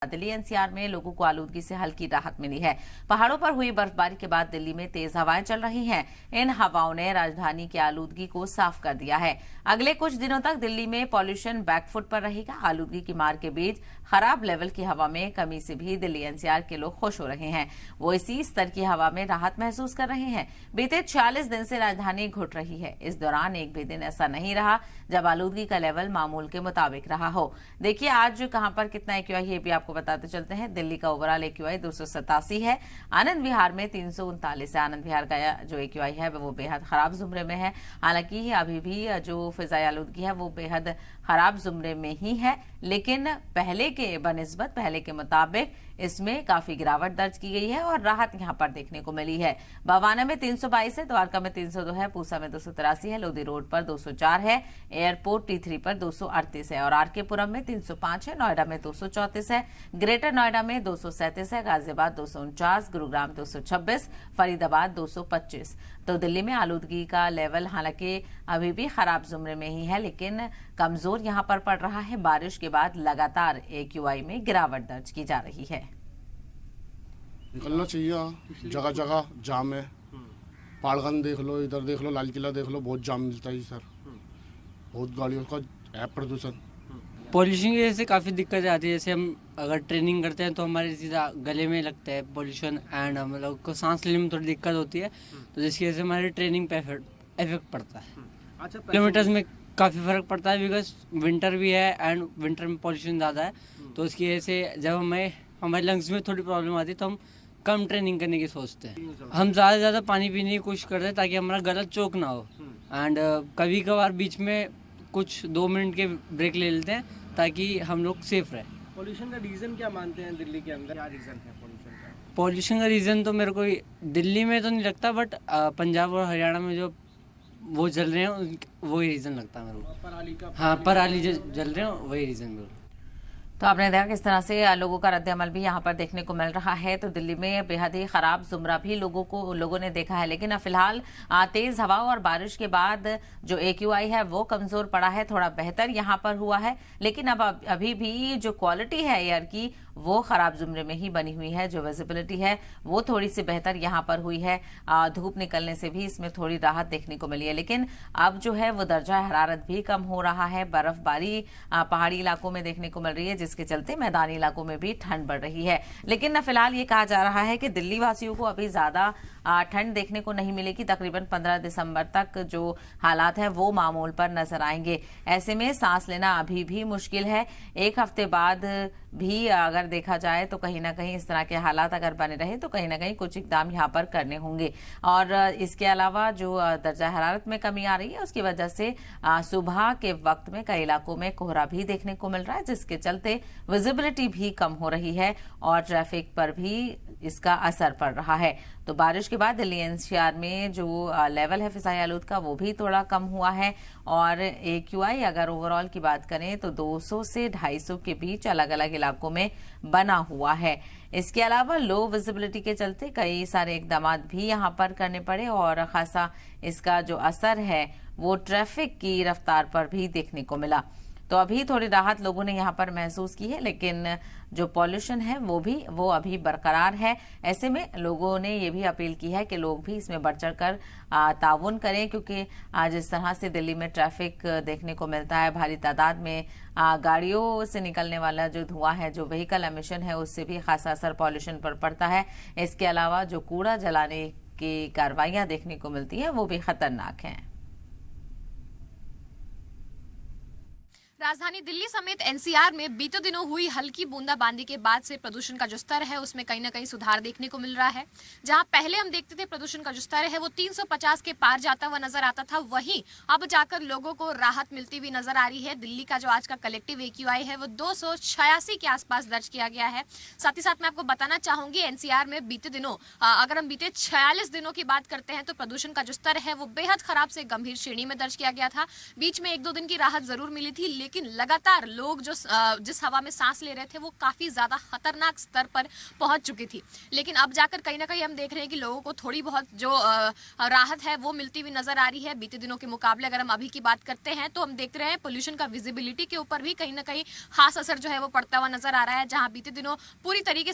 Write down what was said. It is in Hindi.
दिल्ली एनसीआर में लोगों को आलूदगी से हल्की राहत मिली है। पहाड़ों पर हुई बर्फबारी के बाद दिल्ली में तेज हवाएं चल रही हैं। इन हवाओं ने राजधानी की आलूदगी को साफ कर दिया है। अगले कुछ दिनों तक दिल्ली में पॉल्यूशन बैकफुट पर रहेगा। आलूदगी की मार के बीच खराब लेवल की हवा में कमी से भी दिल्ली एनसीआर के लोग खुश हो रहे हैं। वो इसी स्तर की हवा में राहत महसूस कर रहे हैं। बीते 46 दिन से राजधानी घुट रही है। इस दौरान एक भी दिन ऐसा नहीं रहा जब आलूदगी का लेवल मामूल के मुताबिक रहा हो। देखिए आज कहां पर कितना एक्यूआई है, ये भी आपको बताते चलते हैं। दिल्ली का ओवरऑल एक्यूआई 287 है। आनंद विहार में 339 है। आनंद विहार का जो एक्यूआई है वो बेहद खराब जुमरे में है। हालांकि अभी भी जो फिजाई आलूदगी है वो बेहद खराब जुमरे में ही है, लेकिन पहले के बनिस्बत पहले के मुताबिक इसमें काफी गिरावट दर्ज की गई है और राहत यहां पर देखने को मिली है। बवाना में 322 है, द्वारका में 302 है, पूसा में 283 है, लोधी रोड पर 204 है, एयरपोर्ट T3 पर 238 है और आरके पुरम में 305 है, नोएडा में 234 है, ग्रेटर नोएडा में 237 है, गाजियाबाद 249, गुरुग्राम 226, फरीदाबाद 225। तो दिल्ली में आलूदगी का लेवल हालांकि अभी भी खराब जुमरे में ही है, लेकिन कमजोर यहां पर पड़ रहा है। बारिश के बाद लगातार एक्यूआई में गिरावट दर्ज की जा रही है। निकलना चाहिए, जगह जगह जाम है। पाड़गंज देख लो, इधर देख लो, लाल किला देख लो, बहुत जाम मिलता है सर। बहुत गाड़ियों का है प्रदूषण। पॉल्यूशन की वजह से काफ़ी दिक्कत आती है। जैसे हम अगर ट्रेनिंग करते हैं तो हमारे सीधा गले में लगता है पॉल्यूशन एंड हम लोग को सांस लेने में थोड़ी दिक्कत होती है, तो जिसकी वजह से हमारे ट्रेनिंग पे इफेक्ट पड़ता है। अच्छा, किलोमीटर्स में काफ़ी फ़र्क पड़ता है बिकॉज विंटर भी है एंड विंटर में पॉल्यूशन ज़्यादा है, तो उसकी वजह से जब हमारे लंग्स में थोड़ी प्रॉब्लम आती है तो हम कम ट्रेनिंग करने की सोचते हैं। हम ज़्यादा से ज़्यादा पानी पीने की कोशिश करते हैं ताकि हमारा गला चोक ना हो एंड कभी कभार बीच में कुछ 2 मिनट के ब्रेक ले लेते हैं ताकि हम लोग सेफ रहे। पॉल्यूशन का रीज़न क्या मानते हैं दिल्ली के अंदर? क्या रीज़न है पॉल्यूशन का? पॉल्यूशन का रीज़न तो मेरे को दिल्ली में तो नहीं लगता, बट पंजाब और हरियाणा में जो वो जल रहे हैं वही रीज़न लगता है मेरे को। पराली का? हाँ, पराली जो जल रहे हैं वही रीज़न मेरे को। तो आपने देखा किस तरह से लोगों का रद्द-ए-अमल भी यहाँ पर देखने को मिल रहा है। तो दिल्ली में बेहद ही खराब जुमरा भी लोगों ने देखा है, लेकिन फिलहाल तेज हवा और बारिश के बाद जो एक्यूआई है वो कमजोर पड़ा है, थोड़ा बेहतर यहाँ पर हुआ है, लेकिन अब अभी भी जो क्वालिटी है एयर की वो खराब जुमरे में ही बनी हुई है। जो विजिबिलिटी है वो थोड़ी सी बेहतर यहाँ पर हुई है। धूप निकलने से भी इसमें थोड़ी राहत देखने को मिली है, लेकिन अब जो है वो दर्जा हरारत भी कम हो रहा है। बर्फबारी पहाड़ी इलाकों में देखने को मिल रही है, जिसके चलते मैदानी इलाकों में भी ठंड बढ़ रही है। लेकिन फिलहाल ये कहा जा रहा है कि दिल्ली वासियों को अभी ज्यादा ठंड देखने को नहीं मिलेगी। तकरीबन 15 दिसंबर तक जो हालात है वो मामूल पर नजर आएंगे। ऐसे में सांस लेना अभी भी मुश्किल है। एक हफ्ते बाद भी अगर देखा जाए तो कहीं ना कहीं इस तरह के हालात अगर बने रहे तो कहीं ना कहीं कुछ इकदाम यहाँ पर करने होंगे। और इसके अलावा जो दर्जा हरारत में कमी आ रही है उसकी वजह से सुबह के वक्त में कई इलाकों में कोहरा भी देखने को मिल रहा है, जिसके चलते विजिबिलिटी भी कम हो रही है और ट्रैफिक पर भी इसका असर पड़ रहा है। तो बारिश के बाद दिल्ली एनसीआर में जो लेवल है फिजाई आलूद का वो भी थोड़ा कम हुआ है और एक्यूआई अगर ओवरऑल की बात करें तो 200 से 250 के बीच अलग अलग इलाकों में बना हुआ है। इसके अलावा लो विजिबिलिटी के चलते कई सारे इकदाम भी यहाँ पर करने पड़े और खासा इसका जो असर है वो ट्रैफिक की रफ्तार पर भी देखने को मिला। तो अभी थोड़ी राहत लोगों ने यहाँ पर महसूस की है, लेकिन जो पॉल्यूशन है वो अभी बरकरार है। ऐसे में लोगों ने ये भी अपील की है कि लोग भी इसमें बढ़ चढ़ कर ताउन करें, क्योंकि आज इस तरह से दिल्ली में ट्रैफिक देखने को मिलता है। भारी तादाद में गाड़ियों से निकलने वाला जो धुआं है, जो व्हीकल एमिशन है, उससे भी खासा असर पॉल्यूशन पर पड़ता है। इसके अलावा जो कूड़ा जलाने की कार्रवाइयां देखने को मिलती है वो भी खतरनाक हैं। राजधानी दिल्ली समेत एनसीआर में बीते दिनों हुई हल्की बूंदाबांदी के बाद से प्रदूषण का जो स्तर है उसमें कहीं ना कहीं सुधार देखने को मिल रहा है। जहां पहले हम देखते थे प्रदूषण का जो स्तर है वो 350 के पार जाता हुआ नजर आता था, वहीं अब जाकर लोगों को राहत मिलती हुई नजर आ रही है। दिल्ली का जो आज का कलेक्टिव एक्यूआई है वो 286 के आसपास दर्ज किया गया है। साथ ही साथ मैं आपको बताना चाहूंगी एनसीआर में बीते दिनों अगर हम बीते 46 दिनों की बात करते हैं तो प्रदूषण का जो स्तर है वो बेहद खराब से गंभीर श्रेणी में दर्ज किया गया था। बीच में 1-2 दिन की राहत जरूर मिली थी, लेकिन लगातार लोग जो जिस हवा में सांस ले रहे थे वो काफी ज्यादा खतरनाक स्तर पर पहुंच चुकी थी। लेकिन अब जाकर कहीं ना कहीं हम देख रहे हैं कि लोगों को थोड़ी बहुत जो राहत है वो मिलती हुई नजर आ रही है बीते दिनों के मुकाबले। अगर हम अभी की बात करते हैं तो हम देख रहे हैं पोल्यूशन का विजिबिलिटी के ऊपर भी कहीं ना कहीं खास असर जो है वो पड़ता हुआ नजर आ रहा है। जहां बीते दिनों पूरी तरीके